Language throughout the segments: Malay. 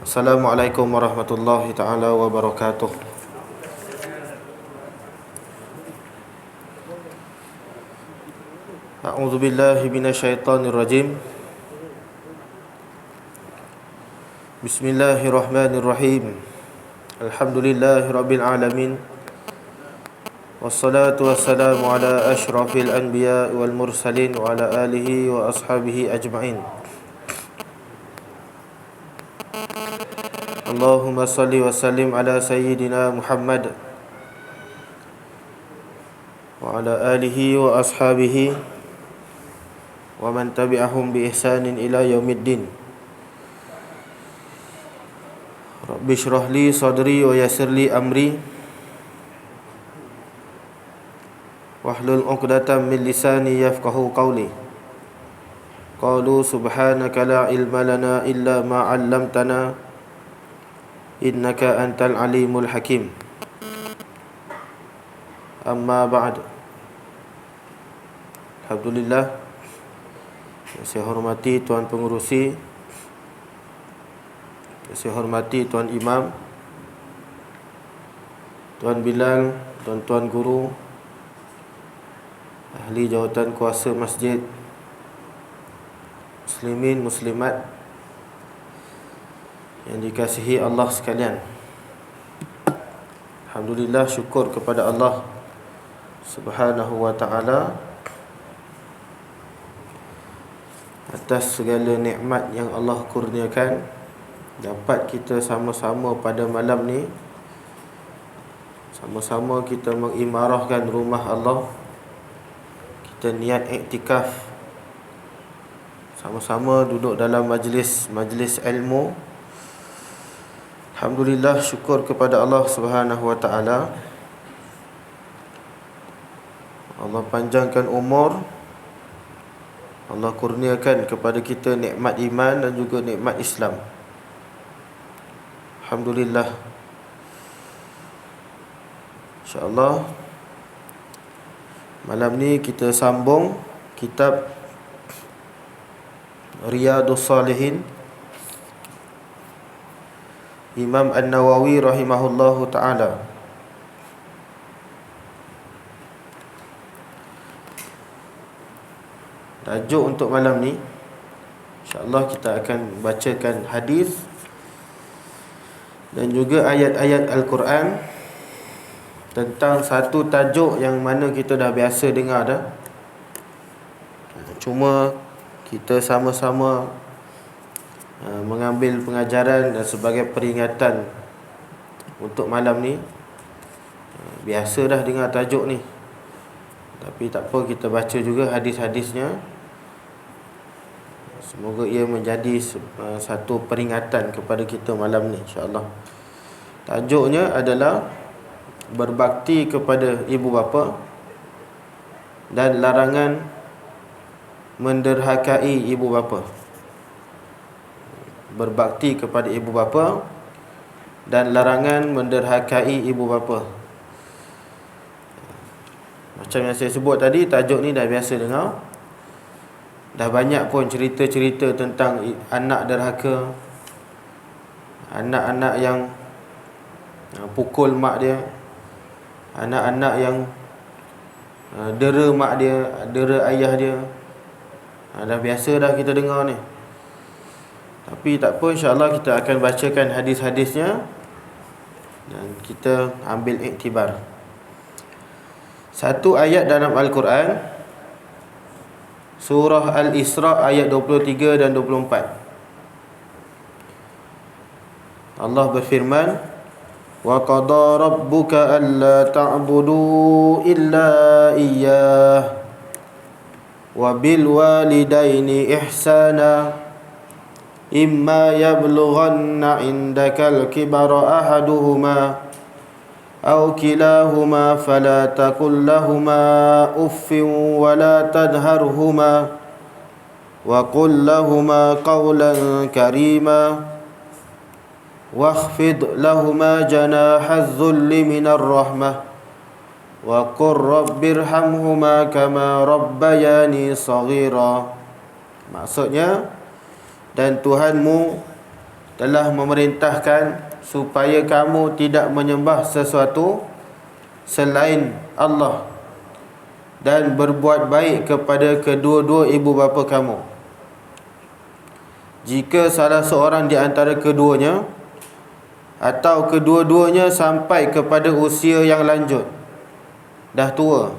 Assalamualaikum warahmatullahi taala wabarakatuh. A'udzu billahi minasyaitonir rajim. Bismillahirrahmanirrahim. Alhamdulillahirabbil alamin. Wassalatu wassalamu ala asyrafil anbiya wal mursalin wa ala alihi wa ashabihi ajma'in. Allahumma salli wa sallim ala sayyidina Muhammad wa ala alihi wa ashabihi wa man tabi'ahum bi ihsanin ila yaumiddin. Rabbi shrah li sadri wa yassir li amri wahlul 'uqdatam min lisani yafqahu qawli. Qalu subhanaka la ilma lana illa ma 'allamtana innaka antal alimul hakim. Amma ba'd. Alhamdulillah, saya hormati Tuan Pengerusi, saya hormati Tuan Imam, Tuan Bilal, Tuan-tuan guru, ahli jawatan kuasa masjid, muslimin, muslimat yang dikasihi Allah sekalian. Alhamdulillah, syukur kepada Allah Subhanahu wa ta'ala atas segala nikmat yang Allah kurniakan, dapat kita sama-sama pada malam ni, sama-sama kita mengimarahkan rumah Allah. Kita niat iktikaf, sama-sama duduk dalam majlis ilmu. Alhamdulillah, syukur kepada Allah Subhanahu wa ta'ala. Allah panjangkan umur, Allah kurniakan kepada kita nikmat iman dan juga nikmat Islam. Alhamdulillah. InsyaAllah malam ni kita sambung kitab Riyadhus Salihin Imam An-Nawawi rahimahullahu ta'ala. Tajuk untuk malam ni, InsyaAllah kita akan bacakan hadis dan juga ayat-ayat Al-Quran tentang satu tajuk yang mana kita dah biasa dengar dah. Cuma kita sama-sama mengambil pengajaran dan sebagai peringatan untuk malam ni. Biasa dah dengar tajuk ni, tapi tak apa, kita baca juga hadis-hadisnya. Semoga ia menjadi satu peringatan kepada kita malam ni, insyaAllah. Tajuknya adalah berbakti kepada ibu bapa dan larangan menderhakai ibu bapa. Berbakti kepada ibu bapa dan larangan menderhakai ibu bapa. Macam yang saya sebut tadi, tajuk ni dah biasa dengar. Dah banyak pun cerita-cerita tentang anak derhaka, anak-anak yang pukul mak dia, anak-anak yang dera mak dia, dera ayah dia. Dah biasa dah kita dengar ni. Tapi tak apa, insyaAllah kita akan bacakan hadis-hadisnya dan kita ambil iktibar. Satu ayat dalam Al-Quran, Surah Al-Isra ayat 23 dan 24. Allah berfirman, wa qada rabbuka alla ta'budu illa iyyah wa bil walidaini ihsana imma yablughanna indakal kibara ahaduhuma aw kilahuma fala taqul lahumā uffin wa la tadharhumā wa qul lahumā qawlan karīmā wakhfid lahumā janāhadh dhulli minar rahmah wa qur rabbirhamhumā kamā rabbayānī shaghīrā. Maksudnya, dan Tuhanmu telah memerintahkan supaya kamu tidak menyembah sesuatu selain Allah dan berbuat baik kepada kedua-dua ibu bapa kamu. Jika salah seorang di antara keduanya atau kedua-duanya sampai kepada usia yang lanjut, dah tua,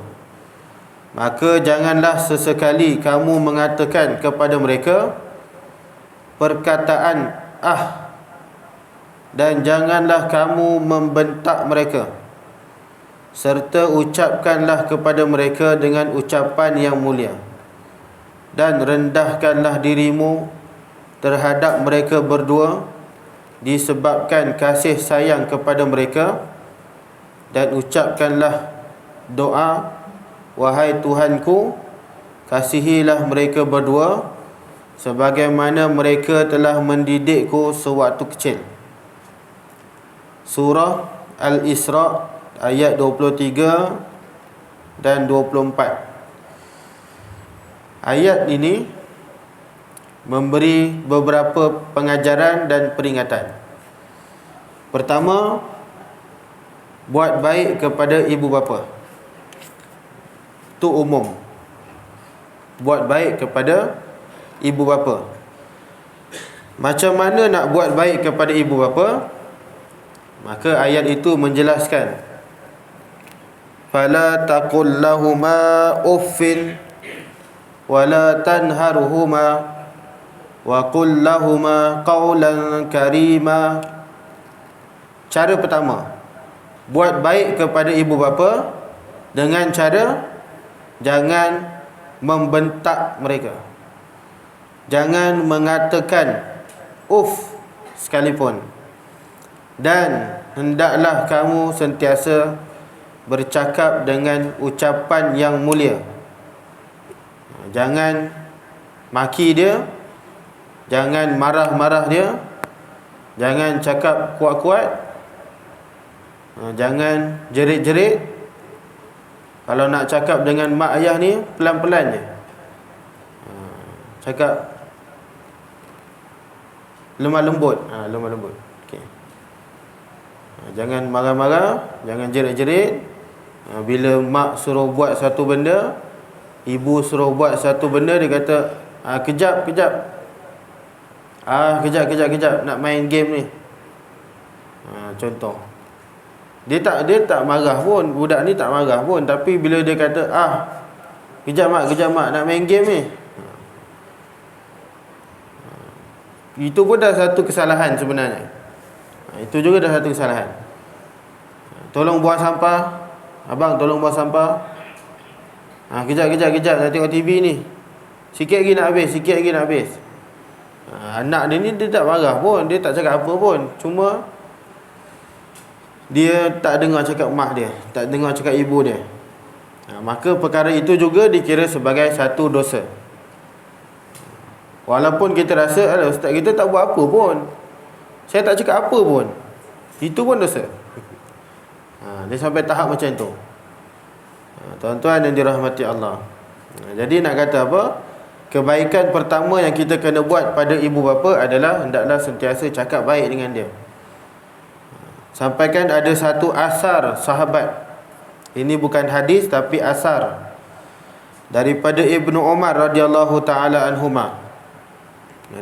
maka janganlah sesekali kamu mengatakan kepada mereka perkataan dan janganlah kamu membentak mereka, serta ucapkanlah kepada mereka dengan ucapan yang mulia, dan rendahkanlah dirimu terhadap mereka berdua disebabkan kasih sayang kepada mereka, dan ucapkanlah doa, wahai Tuhanku, kasihilah mereka berdua sebagaimana mereka telah mendidikku sewaktu kecil. Surah Al-Isra ayat 23 dan 24. Ayat ini memberi beberapa pengajaran dan peringatan. Pertama, buat baik kepada ibu bapa. Itu umum. Buat baik kepada ibu bapa. Macam mana nak buat baik kepada ibu bapa? Maka ayat itu menjelaskan, fala taqul lahuma uffin wala tanharhuma wa qul lahuma qawlan karima. Cara pertama, buat baik kepada ibu bapa dengan cara jangan membentak mereka, jangan mengatakan uff sekalipun, dan hendaklah kamu sentiasa bercakap dengan ucapan yang mulia. Jangan maki dia, jangan marah-marah dia, jangan cakap kuat-kuat, jangan jerit-jerit. Kalau nak cakap dengan mak ayah ni, pelan-pelan je. Cakap lemah lembut. Lemah lembut. Okay. Jangan marah-marah, jangan jerit-jerit. Bila mak suruh buat satu benda, ibu suruh buat satu benda, dia kata kejap, kejap, nak main game ni. Contoh. Dia tak marah pun, budak ni tak marah pun, tapi bila dia kata kejap mak, nak main game ni, itu pun dah satu kesalahan sebenarnya. Itu juga dah satu kesalahan. Tolong buang sampah. Abang, tolong buang sampah. Kejap, nak tengok TV ni. Sikit lagi nak habis. Anak dia ni, dia tak marah pun, dia tak cakap apa pun, cuma dia tak dengar cakap mak dia, tak dengar cakap ibu dia. Maka perkara itu juga dikira sebagai satu dosa. Walaupun kita rasa ustaz kita tak buat apa pun, saya tak cakap apa pun, itu pun dosa. Dia sampai tahap macam tu. Tuan-tuan yang dirahmati Allah. Jadi nak kata apa? Kebaikan pertama yang kita kena buat pada ibu bapa adalah hendaklah sentiasa cakap baik dengan dia. Sampaikan ada satu asar sahabat, ini bukan hadis tapi asar, daripada Ibnu Umar radhiyallahu taala anhuma.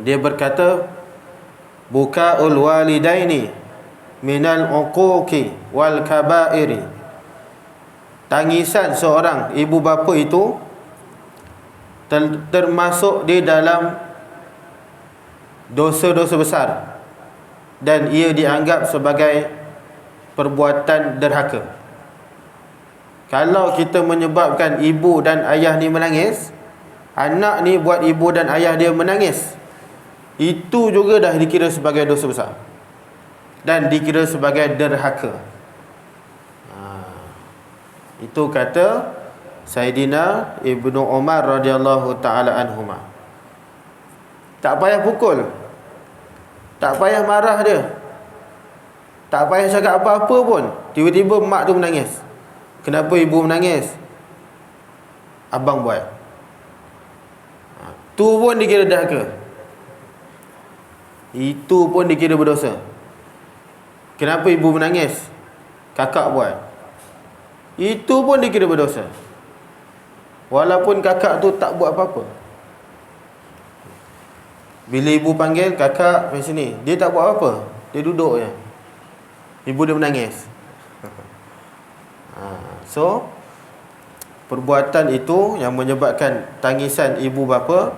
Dia berkata, bukaul walidaini minal uquqi wal kabairi. Tangisan seorang ibu bapa itu termasuk di dalam dosa-dosa besar, dan ia dianggap sebagai perbuatan derhaka. Kalau kita menyebabkan ibu dan ayah ni menangis, anak ni buat ibu dan ayah dia menangis, itu juga dah dikira sebagai dosa besar dan dikira sebagai derhaka. Itu kata Sayyidina Ibnu Umar radhiyallahu taala anhuma. Tak payah pukul, tak payah marah dia, tak payah cakap apa-apa pun. Tiba-tiba mak tu menangis. Kenapa ibu menangis? Abang buat. Tu pun dikira derhaka. itu pun dikira berdosa. Kenapa ibu menangis? Kakak buat. Itu pun dikira berdosa. Walaupun kakak tu tak buat apa-apa. Bila ibu panggil, kakak mari sini, dia tak buat apa, dia duduk je. Ibu dia menangis. So perbuatan itu yang menyebabkan tangisan ibu bapa,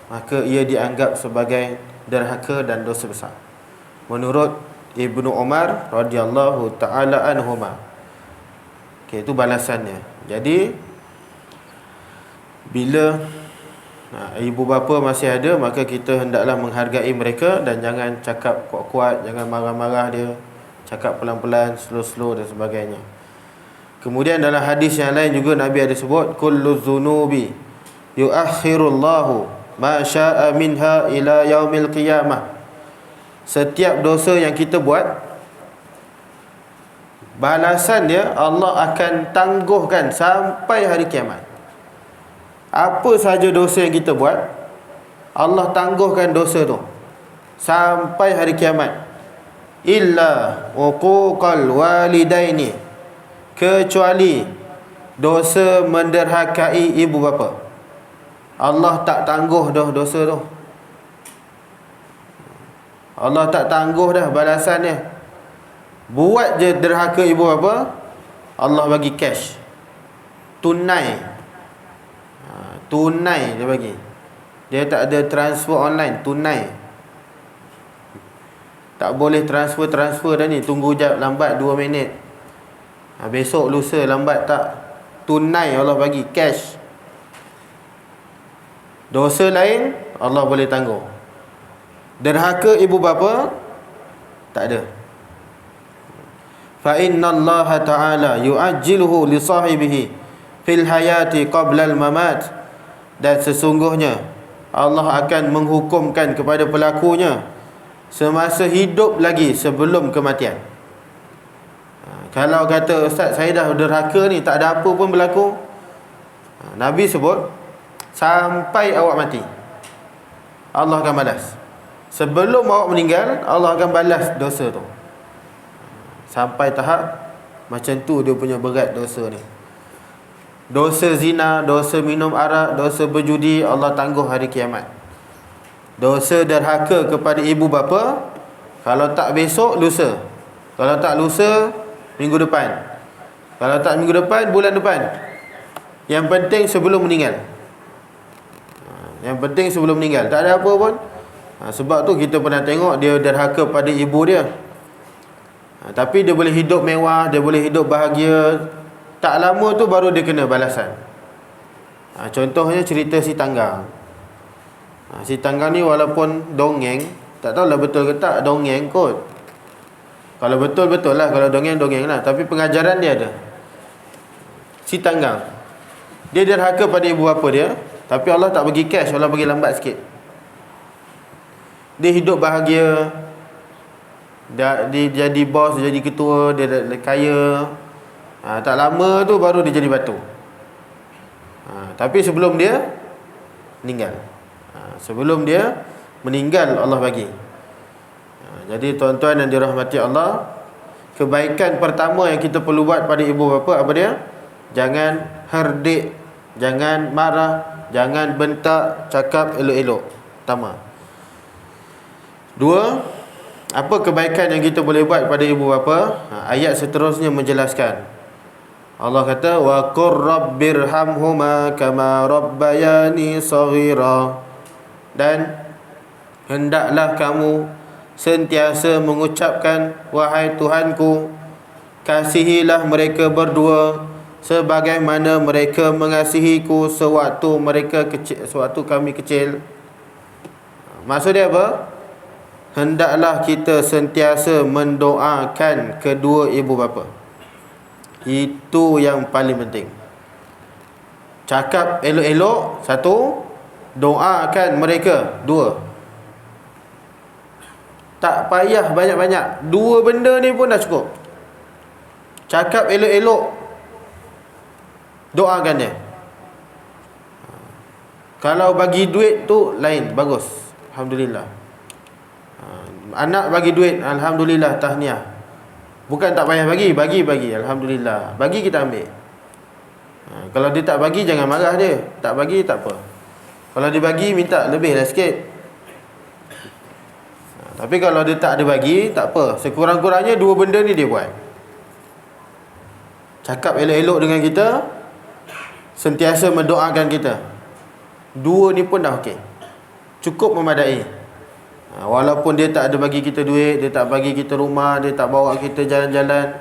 maka ia dianggap sebagai derhaka dan dosa besar, menurut Ibnu Umar radhiyallahu taala anhuma. Okey, itu balasannya. Jadi bila ibu bapa masih ada, maka kita hendaklah menghargai mereka dan jangan cakap kuat-kuat, jangan marah-marah dia, cakap pelan-pelan, slow-slow dan sebagainya. Kemudian dalam hadis yang lain juga Nabi ada sebut, kullu dzunubi yuakhirullahu ma syaa minha ila yaumil qiyamah. Setiap dosa yang kita buat, balasan dia Allah akan tangguhkan sampai hari kiamat. Apa sahaja dosa yang kita buat, Allah tangguhkan dosa tu sampai hari kiamat. Illa uquqal walidaini, kecuali dosa menderhakai ibu bapa. Allah tak tangguh dah dosa tu. Allah tak tangguh dah balasan dia. Buat je derhaka ibu bapa, Allah bagi cash, tunai. Tunai dia bagi. Dia tak ada transfer online, tunai. Tak boleh transfer dah ni, tunggu jap, lambat 2 minit. Besok lusa lambat, tak. Tunai Allah bagi, cash. Dosa lain Allah boleh tangguh. Derhaka ibu bapa tak ada. Fa innallaha ta'ala yu'ajjiluhu li sahibihi fil hayati qabla al-mamat. Dan sesungguhnya Allah akan menghukumkan kepada pelakunya semasa hidup lagi sebelum kematian. Kalau kata, Ustaz, saya dah derhaka ni, tak ada apa pun berlaku, Nabi sebut sampai awak mati Allah akan balas. Sebelum awak meninggal, Allah akan balas dosa tu. Sampai tahap macam tu dia punya berat dosa ni. Dosa zina, dosa minum arak, dosa berjudi, Allah tangguh hari kiamat. Dosa derhaka kepada ibu bapa, kalau tak besok, lusa. Kalau tak lusa, minggu depan. Kalau tak minggu depan, bulan depan. Yang penting sebelum meninggal. Yang penting sebelum meninggal. Tak ada apa pun. Sebab tu kita pernah tengok dia derhaka pada ibu dia. Tapi dia boleh hidup mewah, dia boleh hidup bahagia. Tak lama tu baru dia kena balasan. Contohnya cerita si Tanggang. Si Tanggang ni walaupun dongeng, tak tahulah betul ke tak dongeng kot. Kalau betul-betul lah, kalau dongeng-dongeng lah. Tapi pengajaran dia ada. Si Tanggang, dia derhaka pada ibu bapa dia, tapi Allah tak bagi cash, Allah bagi lambat sikit. Dia hidup bahagia, dia jadi bos, dia jadi ketua, dia kaya. Tak lama tu baru dia jadi batu. Tapi sebelum dia meninggal, sebelum dia meninggal Allah bagi. Jadi tuan-tuan yang dirahmati Allah, kebaikan pertama yang kita perlu buat pada ibu bapa apa dia? Jangan herdik, jangan marah, jangan bentak, cakap elok-elok. Pertama. 2, apa kebaikan yang kita boleh buat pada ibu bapa? Ayat seterusnya menjelaskan. Allah kata, wa qur rabbirhamhuma kama rabbayani saghira. Dan hendaklah kamu sentiasa mengucapkan, wahai Tuhanku, kasihilah mereka berdua sebagaimana mereka mengasihiku sewaktu mereka kecil, sewaktu kami kecil. Maksud dia apa? Hendaklah kita sentiasa mendoakan kedua ibu bapa. Itu yang paling penting. Cakap elok-elok, 1. Doakan mereka, 2. Tak payah banyak-banyak, 2 benda ni pun dah cukup. Cakap elok-elok, doakan dia. Kalau bagi duit tu lain, bagus, alhamdulillah. Anak bagi duit, alhamdulillah, tahniah. Bukan tak payah bagi, alhamdulillah. Bagi, kita ambil. Kalau dia tak bagi, jangan marah dia. Tak bagi, tak apa. Kalau dia bagi, minta lebih lah sikit. Tapi kalau dia tak ada bagi, tak apa. Sekurang-kurangnya dua benda ni dia buat. Cakap elok-elok dengan kita, sentiasa mendoakan kita. Dua ni pun dah okey, cukup memadai. Walaupun dia tak ada bagi kita duit, dia tak bagi kita rumah, dia tak bawa kita jalan-jalan,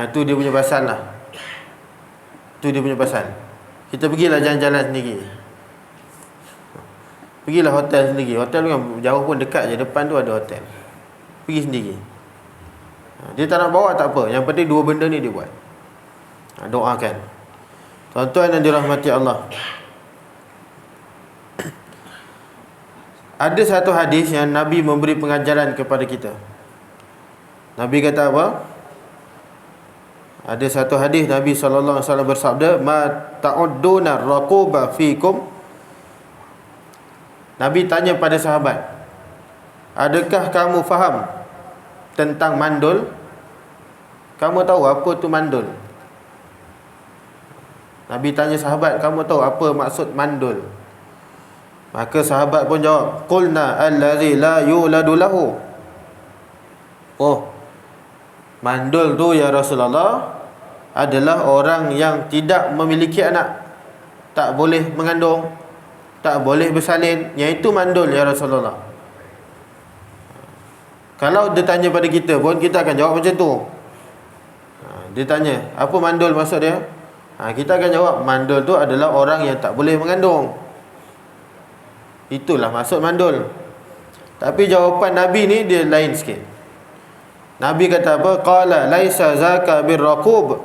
itu dia punya pasal lah. Itu dia punya pasal. Kita pergilah jalan-jalan sendiri, pergilah hotel sendiri. Hotel kan jauh pun dekat je, depan tu ada hotel. Pergi sendiri. Dia tak nak bawa, tak apa. Yang penting dua benda ni dia buat. Doakan. Tuan-tuan yang dirahmati Allah, ada satu hadis yang Nabi memberi pengajaran kepada kita. Nabi kata apa? Ada satu hadis Nabi SAW bersabda, "Ma ta'udduna raquba fikum." Nabi tanya pada sahabat, adakah kamu faham tentang mandul? Kamu tahu apa tu mandul? Nabi tanya sahabat, kamu tahu apa maksud mandul? Maka sahabat pun jawab, qulna allazi la yuladu lahu. Oh, mandul tu ya Rasulullah adalah orang yang tidak memiliki anak, tak boleh mengandung, tak boleh bersalin. Yang itu mandul ya Rasulullah. Kalau dia tanya pada kita pun, kita akan jawab macam tu. Dia tanya, apa mandul maksud dia? Kita akan jawab, mandul tu adalah orang yang tak boleh mengandung. Itulah maksud mandul. Tapi jawapan Nabi ni dia lain sikit. Nabi kata apa? Qala laisa zaka birraqub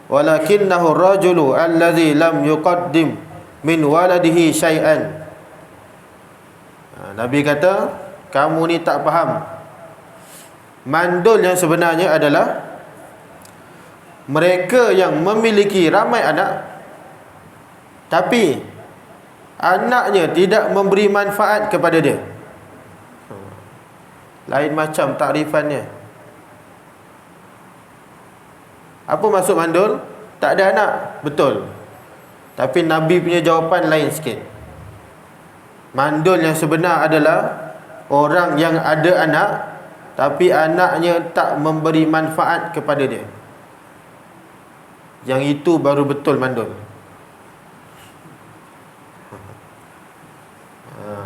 walakinnahu ar-rajulu allazi lam yuqaddim min waladihi syai'an. Nabi kata, kamu ni tak faham. Mandul yang sebenarnya adalah mereka yang memiliki ramai anak, tapi anaknya tidak memberi manfaat kepada dia. Lain macam takrifannya. Apa maksud mandul? Tak ada anak, betul. Tapi Nabi punya jawapan lain sikit. Mandul yang sebenar adalah orang yang ada anak, tapi anaknya tak memberi manfaat kepada dia. Yang itu baru betul mandul.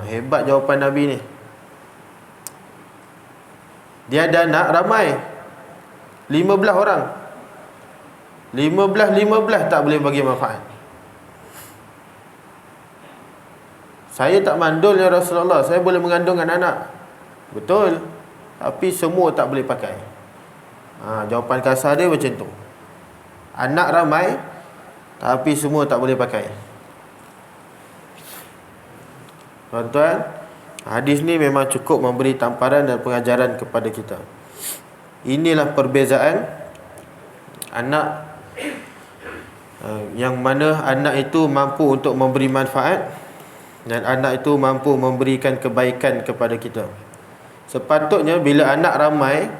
Hebat jawapan Nabi ni. Dia ada anak ramai, 15 orang. 15 tak boleh bagi manfaat. Saya tak mandul ya Rasulullah, saya boleh mengandungkan anak. Betul, tapi semua tak boleh pakai. Jawapan kasar dia macam tu. Anak ramai, tapi semua tak boleh pakai. Tuan-tuan, hadis ni memang cukup memberi tamparan dan pengajaran kepada kita. Inilah perbezaan anak yang mana anak itu mampu untuk memberi manfaat dan anak itu mampu memberikan kebaikan kepada kita. Sepatutnya bila anak ramai,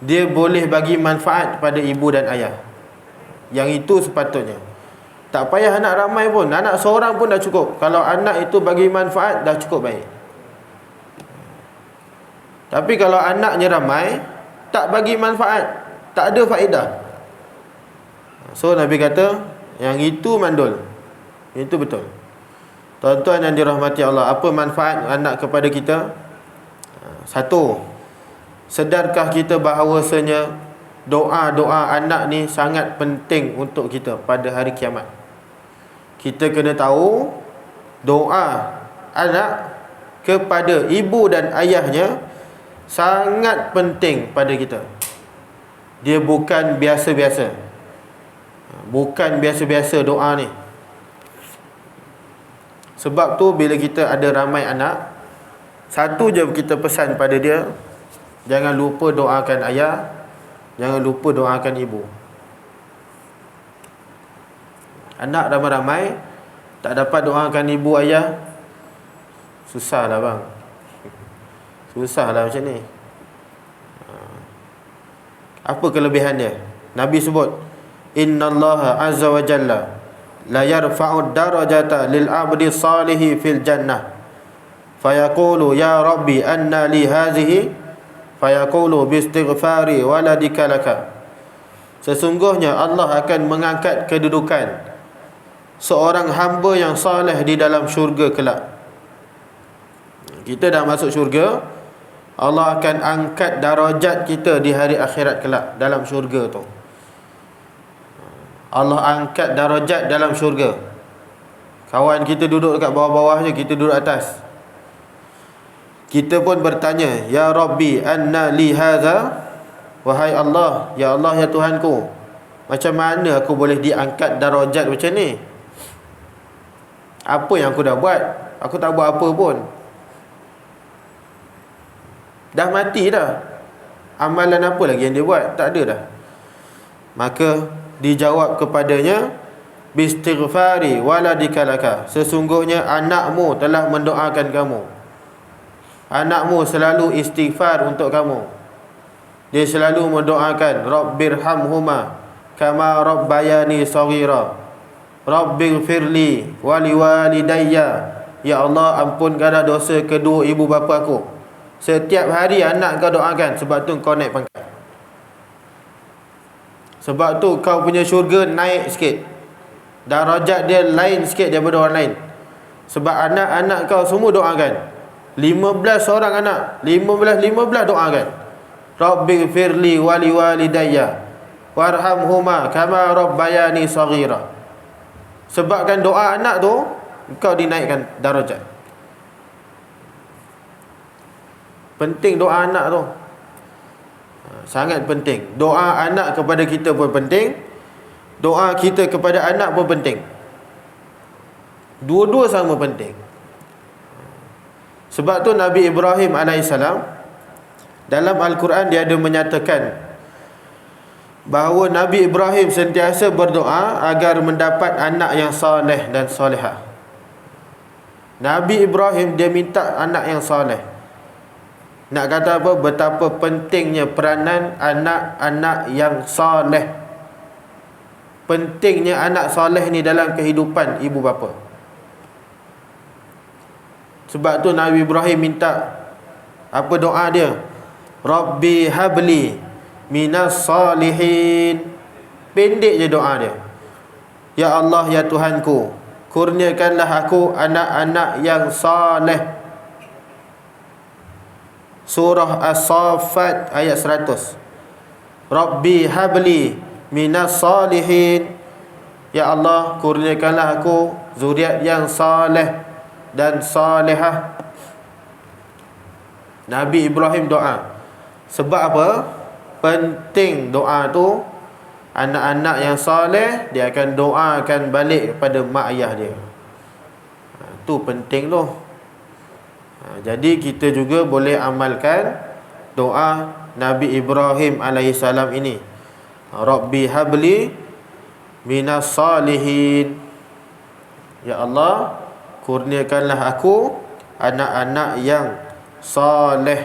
dia boleh bagi manfaat pada ibu dan ayah. Yang itu sepatutnya. Tak payah anak ramai pun, anak seorang pun dah cukup. Kalau anak itu bagi manfaat, dah cukup baik. Tapi kalau anaknya ramai, tak bagi manfaat, tak ada faedah. So Nabi kata, yang itu mandul. Itu betul. Tuan-tuan yang dirahmati Allah, apa manfaat anak kepada kita? Satu, sedarkah kita bahawasanya doa-doa anak ni sangat penting untuk kita pada hari kiamat? Kita kena tahu doa anak kepada ibu dan ayahnya sangat penting pada kita. Dia bukan biasa-biasa. Bukan biasa-biasa doa ni. Sebab tu bila kita ada ramai anak, satu je kita pesan pada dia, jangan lupa doakan ayah, jangan lupa doakan ibu. Anak ramai-ramai, tak dapat doakan ibu ayah, susah lah bang. Susahlah macam ni. Apa kelebihan dia? Nabi sebut, innallaha azza wa jalla la yarfa'u darajata lil 'abdi salihi fil jannah fayaqulu ya rabbi anna li hadhihi fayaqulu bi istighfari waladika laka. Sesungguhnya Allah akan mengangkat kedudukan seorang hamba yang soleh di dalam syurga kelak. Kita dah masuk syurga, Allah akan angkat darajat kita di hari akhirat kelak dalam syurga tu. Allah angkat darajat dalam syurga. Kawan kita duduk dekat bawah-bawah je, kita duduk atas. Kita pun bertanya, ya Rabbi anna li hadha, wahai Allah, ya Allah, ya Tuhanku, macam mana aku boleh diangkat darajat macam ni? Apa yang aku dah buat? Aku tak buat apa pun. Dah mati dah. Amalan apa lagi yang dia buat? Tak ada dah. Maka dijawab kepadanya, bistighfari waladika laka. Sesungguhnya anakmu telah mendoakan kamu. Anakmu selalu istighfar untuk kamu. Dia selalu mendoakan, Rabbirhamhuma kama rabbayani saghira. Rabbighfirli waliwalidayya. Ya Allah, ampunkanlah dosa kedua ibu bapa aku. Setiap hari anak kau doakan. Sebab tu kau naik pangkat. Sebab tu kau punya syurga naik sikit. Darajat dia lain sikit daripada orang lain. Sebab anak-anak kau semua doakan. 15 orang anak, 15 doakan. Rabbighfirli waliwalidayya warhamhuma kama rabbayani saghira. Sebabkan doa anak tu, kau dinaikkan darajat. Penting doa anak tu. Sangat penting. Doa anak kepada kita pun penting. Doa kita kepada anak pun penting. Dua-dua sama penting. Sebab tu Nabi Ibrahim AS dalam Al-Quran dia ada menyatakan bahawa Nabi Ibrahim sentiasa berdoa agar mendapat anak yang soleh dan solehah. Nabi Ibrahim dia minta anak yang soleh. Nak kata apa? Betapa pentingnya peranan anak-anak yang soleh. Pentingnya anak soleh ni dalam kehidupan ibu bapa. Sebab tu Nabi Ibrahim minta apa doa dia? Rabbi habli minas salihin. Pendek je doa dia. Ya Allah, ya Tuhanku, kurniakanlah aku anak-anak yang soleh. Surah As-Saffat ayat 100. Rabbi habli minas salihin. Ya Allah, kurniakanlah aku zuriat yang saleh dan salehah. Nabi Ibrahim doa. Sebab apa? Penting doa tu. Anak-anak yang saleh, dia akan doakan balik kepada mak ayah dia. Tu penting tu. Jadi kita juga boleh amalkan doa Nabi Ibrahim AS ini. Rabbi habli minas salihin. Ya Allah, kurniakanlah aku anak-anak yang saleh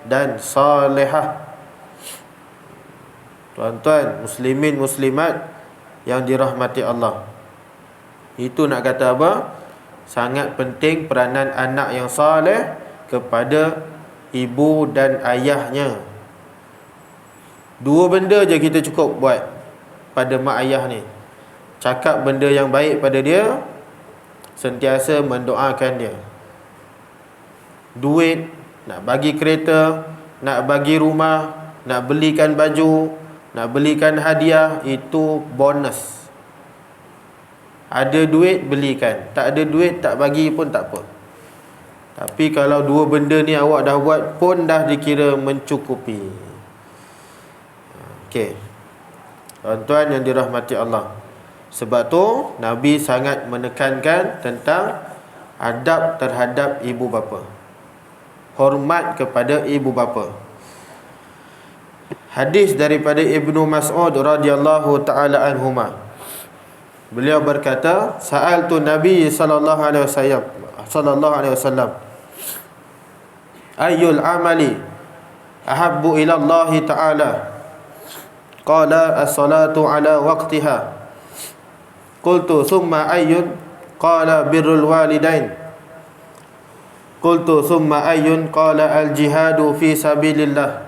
dan salehah. Tuan-tuan, muslimin muslimat yang dirahmati Allah, itu nak kata apa? Sangat penting peranan anak yang soleh kepada ibu dan ayahnya. Dua benda je kita cukup buat pada mak ayah ni. Cakap benda yang baik pada dia, sentiasa mendoakan dia. Duit, nak bagi kereta, nak bagi rumah, nak belikan baju, nak belikan hadiah, itu bonus. Ada duit, belikan. Tak ada duit, tak bagi pun tak apa. Tapi kalau dua benda ni awak dah buat pun dah dikira mencukupi. Okey. Tuan-tuan yang dirahmati Allah, sebab tu Nabi sangat menekankan tentang adab terhadap ibu bapa. Hormat kepada ibu bapa. Hadis daripada Ibnu Mas'ud radhiyallahu taala anhuma. Beliau berkata, sa'altu Nabi sallallahu alaihi wasallam ayyul amali ahabbu ila Allah ta'ala? Qala as-salatu ala waqtiha. Qultu thumma ayyun? Qala birrul walidain. Qultu thumma ayyun? Qala al-jihadu fi sabilillah.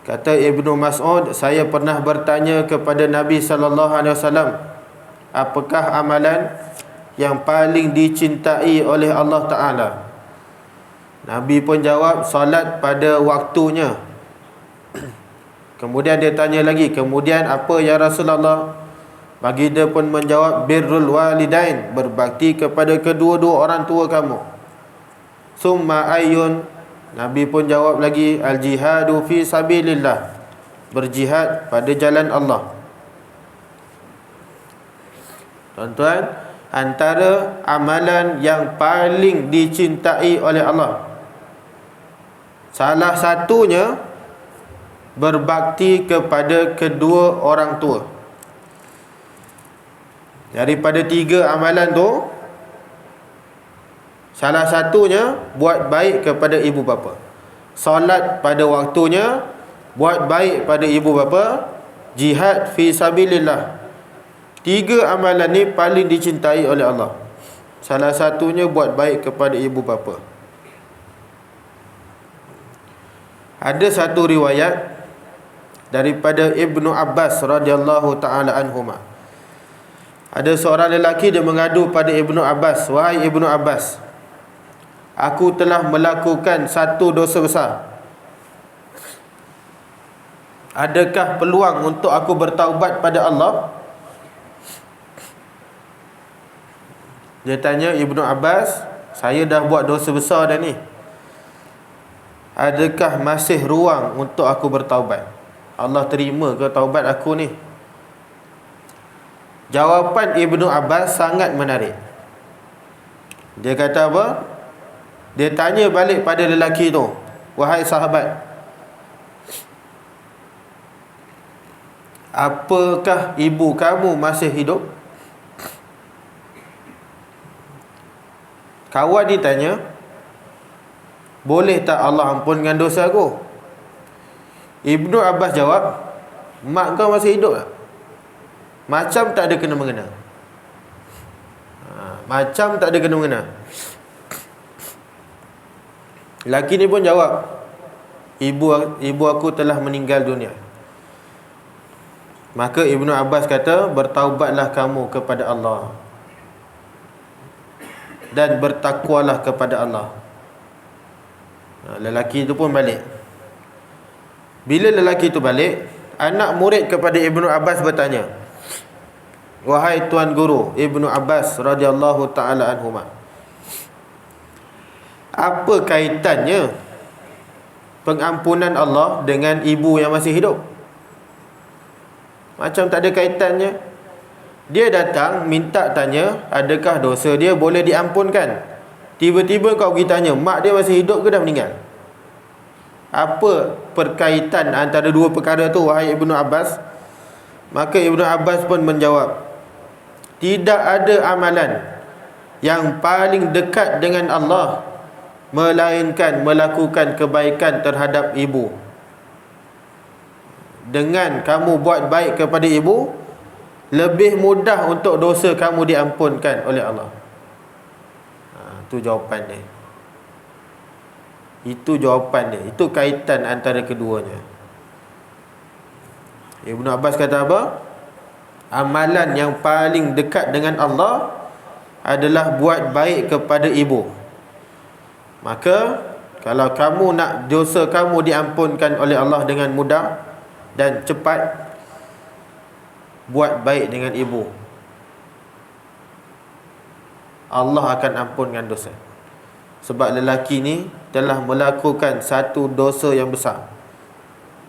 Kata Ibnu Mas'ud, saya pernah bertanya kepada Nabi sallallahu alaihi wasallam, apakah amalan yang paling dicintai oleh Allah Ta'ala? Nabi pun jawab, salat pada waktunya. Kemudian dia tanya lagi, kemudian apa ya Rasulullah? Baginda pun menjawab, birrul walidain, berbakti kepada kedua-dua orang tua kamu. Summa ayyun? Nabi pun jawab lagi, al-jihadu fi sabilillah, berjihad pada jalan Allah. Tuan-tuan, antara amalan yang paling dicintai oleh Allah, salah satunya berbakti kepada kedua orang tua. Daripada 3 amalan tu, salah satunya buat baik kepada ibu bapa. Solat pada waktunya, buat baik pada ibu bapa, jihad fi sabilillah. 3 amalan ni paling dicintai oleh Allah. Salah satunya buat baik kepada ibu bapa. Ada satu riwayat daripada Ibnu Abbas radhiyallahu taala anhuma. Ada seorang lelaki dia mengadu pada Ibnu Abbas, wahai Ibnu Abbas, aku telah melakukan satu dosa besar. Adakah peluang untuk aku bertaubat pada Allah? Dia tanya Ibnu Abbas, saya dah buat dosa besar dah ni. Adakah masih ruang untuk aku bertaubat? Allah terima ke taubat aku ni? Jawapan Ibnu Abbas sangat menarik. Dia kata apa? Dia tanya balik pada lelaki tu, wahai sahabat, apakah ibu kamu masih hidup? Kawan ni tanya, boleh tak Allah ampunkan dosa aku? Ibnu Abbas jawab, mak kau masih hidup tak? Macam tak ada kena-mengena. Macam tak ada kena-mengena. Lelaki ni pun jawab, ibu aku telah meninggal dunia. Maka Ibnu Abbas kata, bertaubatlah kamu kepada Allah dan bertakwalah kepada Allah. Lelaki itu pun balik. Bila lelaki itu balik, anak murid kepada Ibnu Abbas bertanya, wahai tuan guru Ibnu Abbas radhiyallahu taala anhuma, apa kaitannya pengampunan Allah dengan ibu yang masih hidup? Macam tak ada kaitannya. Dia datang minta tanya, adakah dosa dia boleh diampunkan? Tiba-tiba kau pergi tanya, mak dia masih hidup ke dah meninggal? Apa perkaitan antara dua perkara tu, wahai Ibnu Abbas? Maka Ibnu Abbas pun menjawab, tidak ada amalan yang paling dekat dengan Allah melainkan melakukan kebaikan terhadap ibu. Dengan kamu buat baik kepada ibu, lebih mudah untuk dosa kamu diampunkan oleh Allah. Itu jawapan dia. Itu jawapan dia. Itu kaitan antara keduanya. Ibnu Abbas kata apa? Amalan yang paling dekat dengan Allah adalah buat baik kepada ibu. Maka kalau kamu nak dosa kamu diampunkan oleh Allah dengan mudah dan cepat, buat baik dengan ibu, Allah akan ampunkan dosa. Sebab lelaki ni telah melakukan satu dosa yang besar,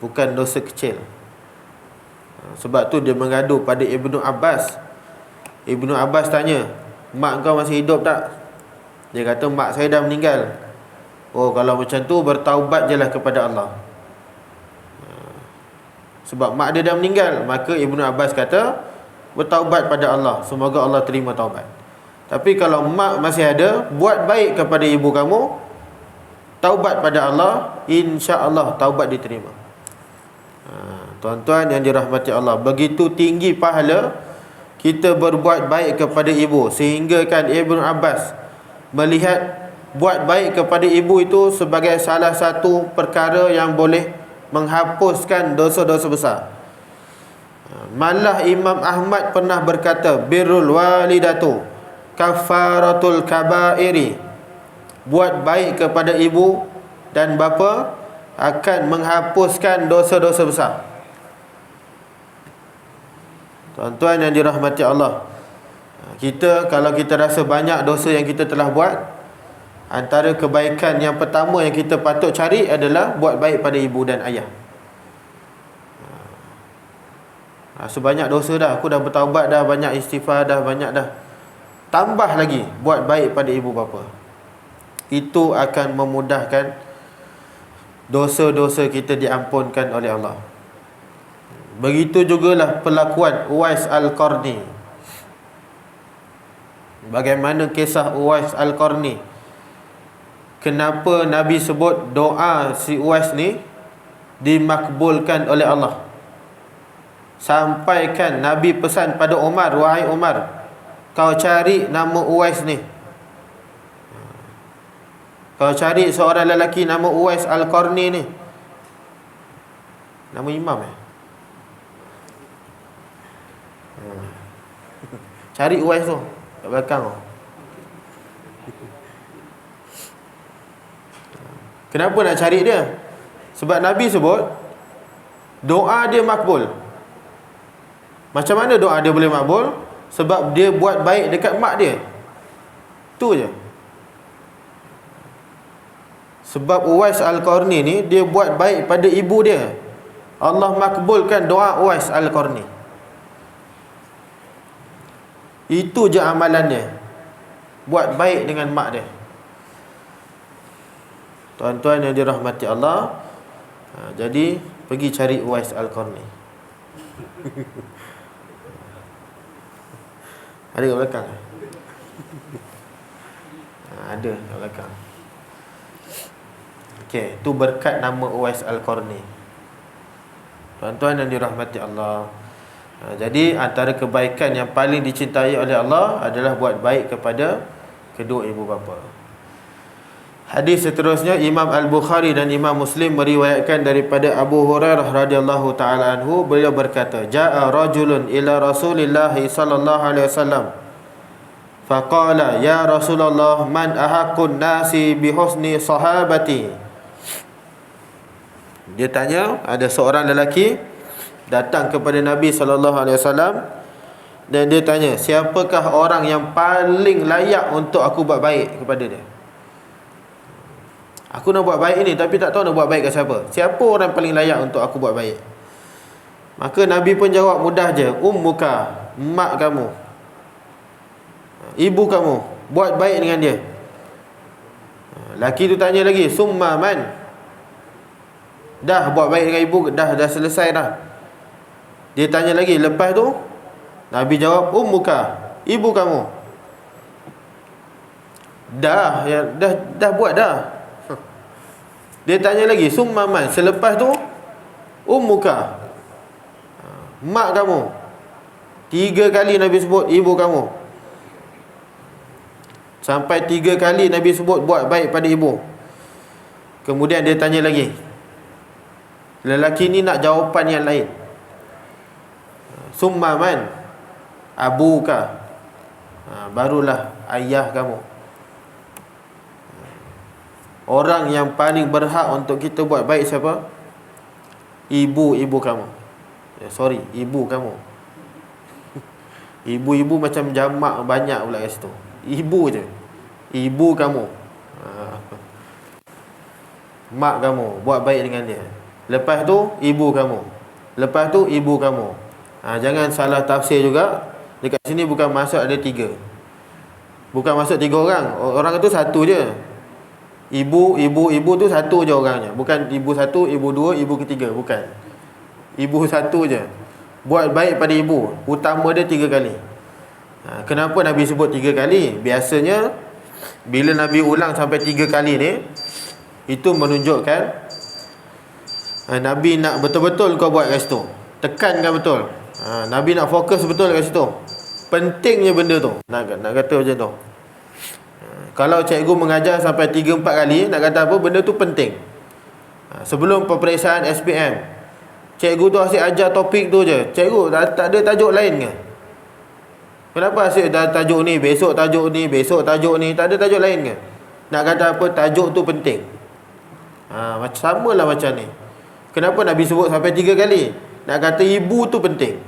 bukan dosa kecil. Sebab tu dia mengadu pada Ibnu Abbas. Ibnu Abbas tanya, mak kau masih hidup tak? Dia kata, mak saya dah meninggal. Oh, kalau macam tu bertaubat je lah kepada Allah. Sebab mak dia dah meninggal. Maka Ibnu Abbas kata, bertaubat pada Allah, semoga Allah terima taubat. Tapi kalau mak masih ada, buat baik kepada ibu kamu, taubat pada Allah, insya-Allah taubat diterima. Tuan-tuan yang dirahmati Allah, begitu tinggi pahala kita berbuat baik kepada ibu, sehingga kan Ibnu Abbas melihat buat baik kepada ibu itu sebagai salah satu perkara yang boleh menghapuskan dosa-dosa besar. Malah Imam Ahmad pernah berkata, birrul walidatu kafaratul kabairi, buat baik kepada ibu dan bapa akan menghapuskan dosa-dosa besar. Tuan-tuan yang dirahmati Allah, kita kalau kita rasa banyak dosa yang kita telah buat, antara kebaikan yang pertama yang kita patut cari adalah buat baik pada ibu dan ayah. Rasa banyak dosa dah, aku dah bertaubat dah, banyak istighfar dah, banyak dah, tambah lagi buat baik pada ibu bapa. Itu akan memudahkan dosa-dosa kita diampunkan oleh Allah. Begitu jugalah perlakuan Uwais Al-Qarni. Bagaimana kisah Uwais Al-Qarni? Kenapa Nabi sebut doa si Uwais ni dimakbulkan oleh Allah? Sampaikan Nabi pesan pada Umar, wahai Umar, kau cari nama Uwais ni. Kau cari seorang lelaki nama Uwais Al-Qarni ni. Nama imam Cari Uwais tu kat belakang tu. Kenapa nak cari dia? Sebab Nabi sebut doa dia makbul. Macam mana doa dia boleh makbul? Sebab dia buat baik dekat mak dia. Tu je. Sebab Uwais Al-Qarni ni dia buat baik pada ibu dia, Allah makbulkan doa Uwais Al-Qarni. Itu je amalannya, buat baik dengan mak dia. Tuan-tuan yang dirahmati Allah, jadi pergi cari Uwais Al-Qarni. Ada kat belakang? Ada kat belakang. Okey, tu berkat nama Uwais Al-Qarni. Tuan-tuan yang dirahmati Allah, jadi antara kebaikan yang paling dicintai oleh Allah adalah buat baik kepada kedua ibu bapa. Hadis seterusnya, Imam Al-Bukhari dan Imam Muslim meriwayatkan daripada Abu Hurairah radhiyallahu taala anhu, beliau berkata, jaa rajulun ila Rasulillah sallallahu alaihi wasallam faqala ya Rasulullah, man ahaqqun nasi bi husni sahabati. Dia tanya, ada seorang lelaki datang kepada Nabi sallallahu alaihi wasallam dan dia tanya, siapakah orang yang paling layak untuk aku buat baik kepada dia? Aku nak buat baik ni tapi tak tahu nak buat baik ke siapa. Siapa orang paling layak untuk aku buat baik? Maka Nabi pun jawab mudah je, ummuka, mak kamu, ibu kamu, buat baik dengan dia. Laki tu tanya lagi, summa man? Dah buat baik dengan ibu, dah selesai dah. Dia tanya lagi, lepas tu? Nabi jawab, ummuka, ibu kamu. Dah buat dah. Dia tanya lagi, summa man? Selepas tu, ummuka, mak kamu. 3 kali Nabi sebut ibu kamu. Sampai 3 kali Nabi sebut buat baik pada ibu. Kemudian dia tanya lagi. Lelaki ni nak jawapan yang lain. Summa man? Abuka. Barulah ayah kamu. Orang yang paling berhak untuk kita buat baik siapa? Ibu kamu. Ibu kamu. Ibu-ibu macam jamak banyak pula kat situ. Ibu je. Ibu kamu. Mak kamu, buat baik dengan dia. Lepas tu ibu kamu. Lepas tu ibu kamu. Jangan salah tafsir juga. Dekat sini bukan maksud ada 3. Bukan maksud 3 orang. Orang itu satu je. Ibu tu satu je orangnya. Bukan ibu 1, ibu 2, ibu ketiga. Bukan. Ibu satu je. Buat baik pada ibu, utama dia 3 kali. Kenapa Nabi sebut 3 kali? Biasanya bila Nabi ulang sampai 3 kali ni, Itu menunjukkan Nabi nak betul-betul kau buat kat situ. Tekankan betul. Nabi nak fokus betul kat situ. Pentingnya benda tu. Nak kata macam tu. Kalau cikgu mengajar sampai 3-4 kali, nak kata apa, benda tu penting. Sebelum peperiksaan SPM, cikgu tu asyik ajar topik tu je. Cikgu tak ada tajuk lain ke? Kenapa asyik tajuk ni, besok tajuk ni, besok tajuk ni, tak ada tajuk lain ke? Nak kata apa, tajuk tu penting. Macam samalah macam ni. Kenapa Nabi sebut sampai 3 kali? Nak kata ibu tu penting.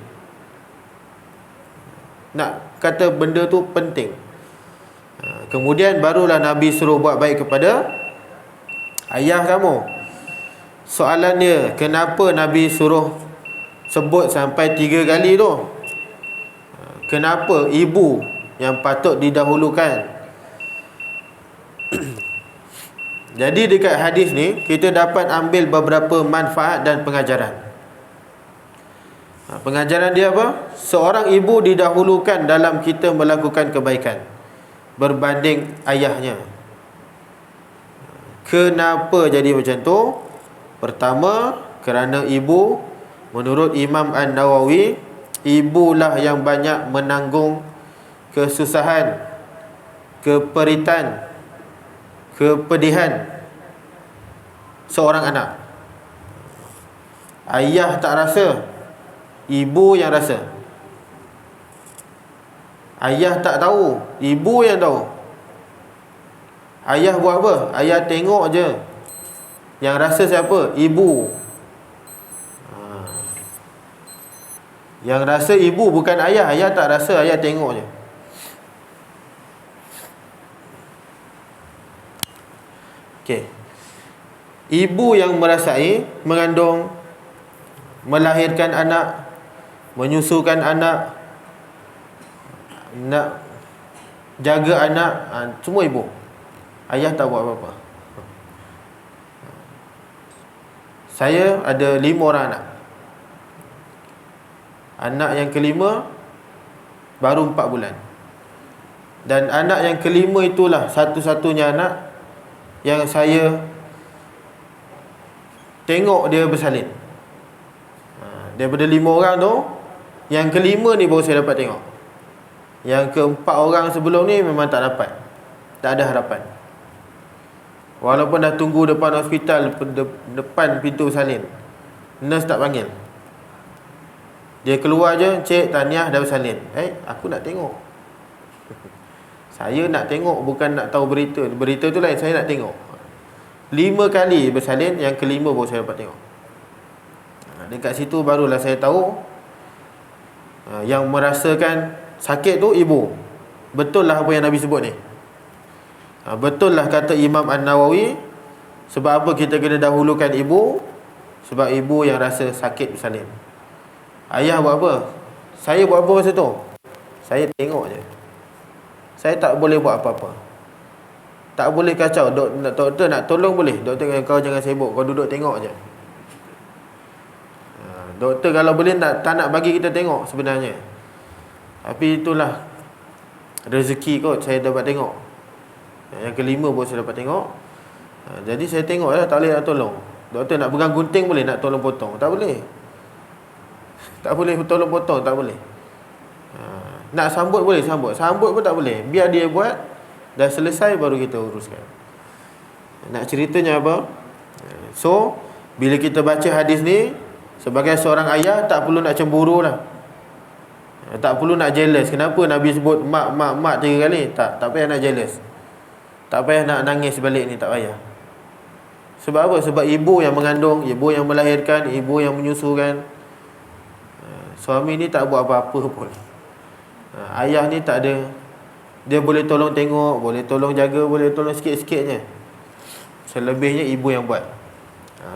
Nak kata benda tu penting. Kemudian barulah Nabi suruh buat baik kepada ayah kamu. Soalan dia, kenapa Nabi suruh sebut sampai 3 kali tu? Kenapa ibu yang patut didahulukan? Jadi dekat hadis ni kita dapat ambil beberapa manfaat dan pengajaran. Pengajaran dia apa? Seorang ibu didahulukan dalam kita melakukan kebaikan berbanding ayahnya. Kenapa jadi macam tu? Pertama, kerana ibu, menurut Imam An-Nawawi, ibulah yang banyak menanggung kesusahan, keperitan, kepedihan seorang anak. Ayah tak rasa, ibu yang rasa. Ayah tak tahu, ibu yang tahu. Ayah buat apa? Ayah tengok je. Yang rasa siapa? Ibu. Yang rasa ibu, bukan ayah. Ayah tak rasa, ayah tengok je. Okey. Ibu yang merasai mengandung, melahirkan anak, menyusukan anak, nak jaga anak, semua ibu. Ayah tak buat apa-apa. Saya ada 5 orang anak. Anak yang kelima baru 4 bulan. Dan anak yang kelima itulah satu-satunya anak yang saya tengok dia bersalin. Daripada 5 orang tu, yang kelima ni baru saya dapat tengok. Yang ke-4 orang sebelum ni memang tak dapat. Tak ada harapan. Walaupun dah tunggu depan hospital, depan pintu salin, nurse tak panggil. Dia keluar je, cik, tahniah dah bersalin. Aku nak tengok. Saya nak tengok, bukan nak tahu berita. Berita tu lain, saya nak tengok. 5 kali bersalin, yang kelima baru saya dapat tengok. Dekat situ barulah saya tahu yang merasakan sakit tu ibu. Betul lah apa yang Nabi sebut ni. Betul lah kata Imam An-Nawawi. Sebab apa kita kena dahulukan ibu? Sebab ibu yang rasa sakit bersalin. Ayah buat apa? Saya buat apa masa tu? Saya tengok je. Saya tak boleh buat apa-apa. Tak boleh kacau. Doktor nak tolong boleh. Doktor kata kau jangan sibuk, kau duduk tengok je. Doktor kalau boleh tak nak bagi kita tengok sebenarnya. Tapi itulah rezeki kot, saya dapat tengok. Yang kelima baru saya dapat tengok. Jadi saya tengok lah, tak boleh nak tolong. Doktor nak pegang gunting boleh, nak tolong potong tak boleh. Tak boleh tolong potong, tak boleh. Nak sambut boleh sambut, sambut pun tak boleh. Biar dia buat, dah selesai baru kita uruskan. Nak ceritanya apa? So, bila kita baca hadis ni, sebagai seorang ayah tak perlu nak cemburu lah. Tak perlu nak jealous. Kenapa Nabi sebut mak 3 kali? Tak payah nak jealous. Tak payah nak nangis balik ni, tak payah. Sebab apa? Sebab ibu yang mengandung, ibu yang melahirkan, ibu yang menyusukan. Suami ni tak buat apa-apa pun. Ayah ni tak ada. Dia boleh tolong tengok, boleh tolong jaga, boleh tolong sikit-sikit je. Selebihnya ibu yang buat.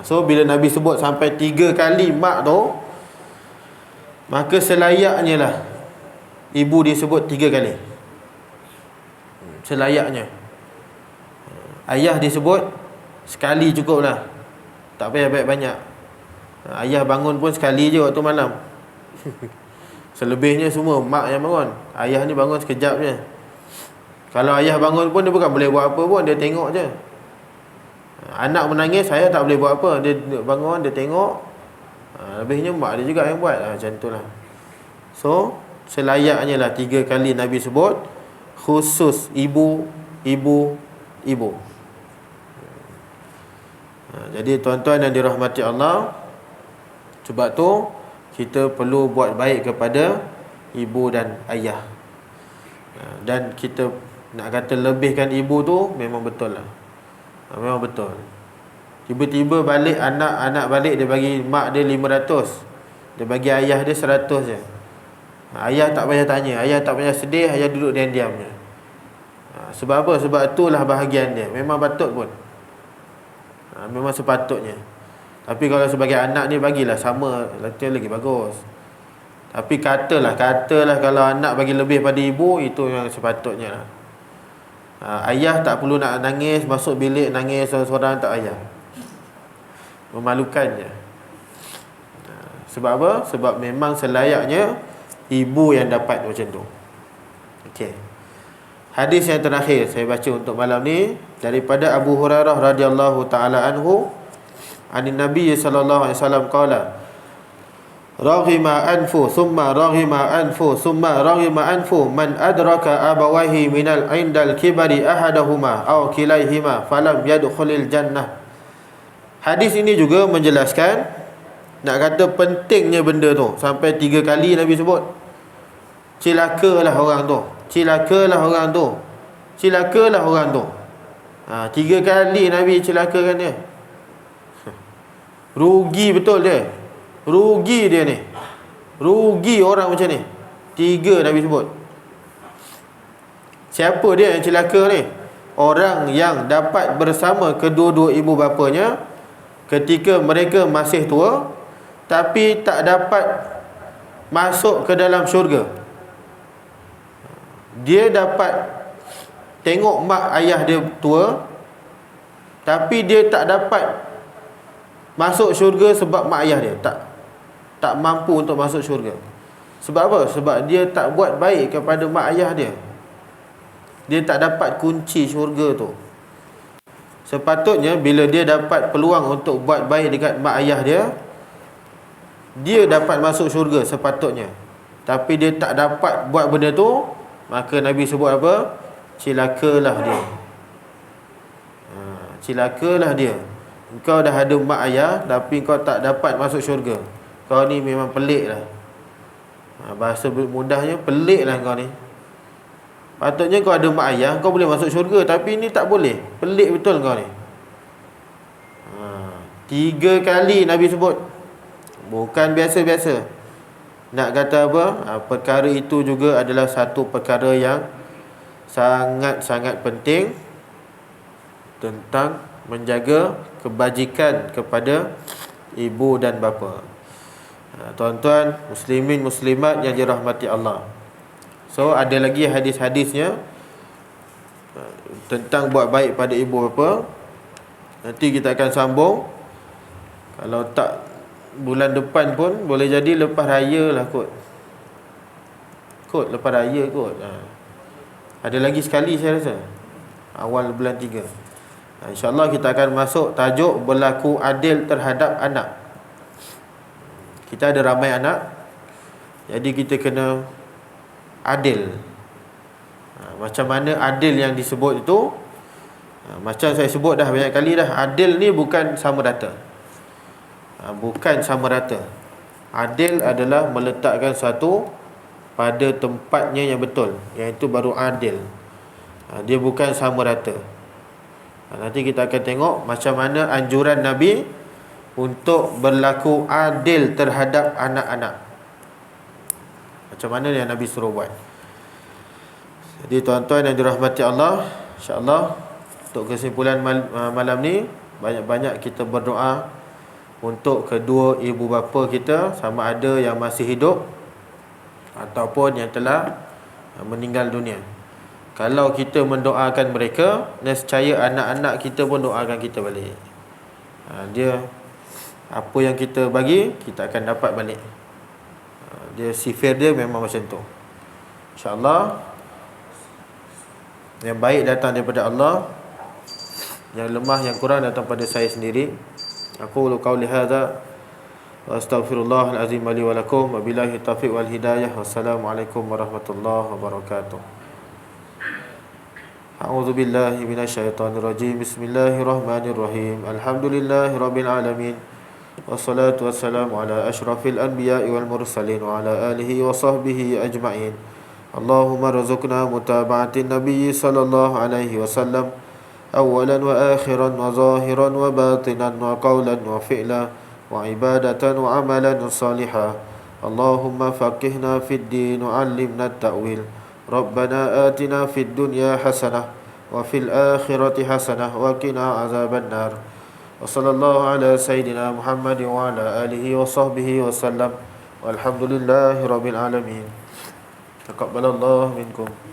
So bila Nabi sebut sampai 3 kali mak tu, maka selayaknya lah ibu disebut 3 kali. Selayaknya. Ayah disebut sekali cukup lah. Tak payah banyak-banyak. Ayah bangun pun sekali je waktu malam. Selebihnya semua mak yang bangun. Ayah ni bangun sekejap je. Kalau ayah bangun pun dia bukan boleh buat apa pun, dia tengok je. Anak menangis, saya tak boleh buat apa. Dia bangun, dia tengok, lebihnya mak dia juga yang buat. Macam tu lah. So selayaknya lah 3 kali Nabi sebut, khusus ibu. Jadi tuan-tuan yang dirahmati Allah, sebab tu kita perlu buat baik kepada ibu dan ayah. Dan kita nak kata lebihkan ibu tu memang betul lah. Memang betul. Tiba-tiba balik anak balik, dia bagi mak dia 500, dia bagi ayah dia 100 je. Ayah tak payah tanya, ayah tak payah sedih, ayah duduk diam-diam je. Sebab apa? Sebab itulah bahagian dia. Memang patut pun. Memang sepatutnya. Tapi kalau sebagai anak ni, bagilah sama, lagi bagus. Tapi katalah kalau anak bagi lebih pada ibu, itu yang sepatutnya lah. Ayah tak perlu nak nangis, masuk bilik nangis seorang-seorang, tak payah. Memalukan je. Sebab apa? Sebab memang selayaknya ibu yang dapat macam tu. Okey. Hadis yang terakhir saya baca untuk malam ni daripada Abu Hurairah radhiyallahu taala anhu, anin Nabi sallallahu alaihi wasallam qala, raghima anfu thumma raghima anfu thumma raghima anfu man adraka abawahi minal indal kibari ahadahuma aw kilaihima falam yadkhulil jannah. Hadis ini juga menjelaskan, nak kata pentingnya benda tu, sampai 3 kali Nabi sebut. Cilakalah orang tu, cilakalah orang tu, cilakalah orang tu. 3 kali Nabi celakakan dia. Rugi betul dia. Rugi dia ni. Rugi orang macam ni. 3 Nabi sebut. Siapa dia yang celaka ni? Orang yang dapat bersama kedua-dua ibu bapanya ketika mereka masih tua, tapi tak dapat masuk ke dalam syurga. Dia dapat tengok mak ayah dia tua, tapi dia tak dapat masuk syurga sebab mak ayah dia tak mampu untuk masuk syurga. Sebab apa? Sebab dia tak buat baik kepada mak ayah dia. Dia tak dapat kunci syurga tu. Sepatutnya bila dia dapat peluang untuk buat baik dekat mak ayah dia, dia dapat masuk syurga sepatutnya. Tapi dia tak dapat buat benda tu, maka Nabi sebut apa? Cilakalah dia. Cilakalah dia. Engkau dah ada mak ayah, tapi kau tak dapat masuk syurga. Kau ni memang pelik lah. Bahasa mudahnya, pelik lah kau ni. Patutnya kau ada mak ayah, kau boleh masuk syurga, tapi ni tak boleh. Pelik betul kau ni. 3 kali Nabi sebut. Bukan biasa-biasa. Nak kata apa? Perkara itu juga adalah satu perkara yang sangat-sangat penting tentang menjaga kebajikan kepada ibu dan bapa. Tuan-tuan muslimin muslimat yang dirahmati Allah. So ada lagi hadis-hadisnya tentang buat baik pada ibu bapa. Nanti kita akan sambung. Kalau tak bulan depan pun boleh jadi lepas raya lah kot. Lepas raya kot. Ada lagi sekali saya rasa, awal bulan 3. InsyaAllah kita akan masuk tajuk berlaku adil terhadap anak. Kita ada ramai anak, jadi kita kena adil. Macam mana adil yang disebut itu? Macam saya sebut dah banyak kali dah, adil ni bukan sama rata. Bukan sama rata. Adil adalah meletakkan satu pada tempatnya yang betul, yang itu baru adil. Dia bukan sama rata. Nanti kita akan tengok macam mana anjuran Nabi untuk berlaku adil terhadap anak-anak. Macam mana yang Nabi suruh buat. Jadi tuan-tuan yang dirahmati Allah, insya-Allah untuk kesimpulan malam ni, banyak-banyak kita berdoa untuk kedua ibu bapa kita, sama ada yang masih hidup ataupun yang telah meninggal dunia. Kalau kita mendoakan mereka, nescaya anak-anak kita pun doakan kita balik. Dia apa yang kita bagi, kita akan dapat balik. Dia sifir dia memang macam tu. InsyaAllah yang baik datang daripada Allah. Yang lemah, yang kurang datang pada saya sendiri. Aqulu qawli hadza wa astaghfirullahal azim li wa lakum, wa billahi taufiq wal hidayah. Wassalamualaikum warahmatullahi wabarakatuh. A'udzu billahi minasyaitonir rajim. Bismillahirrahmanirrahim. Alhamdulillahi rabbil alamin. Wassalatu wassalamu ala asyrafil anbiya'i wal mursalin wa ala alihi wa sahbihi ajma'in. Allahumma rzuqna mutaba'atin nabiyyi sallallahu alaihi wasallam awalan wa akhiran wa zahiran wa batinan wa qawlan wa fi'lan wa ibadatan wa amalan salihah. Allahumma faqihna fid din wa 'allimna at-ta'wil. Rabbana atina fid dunya hasanah wa fil akhirati hasanah wa qina azabannar. Wa sallallahu ala sayyidina Muhammad wa ala alihi wa sahbihi wa sallam. Walhamdulillahi rabbil alamin. Taqabbalallahu minkum.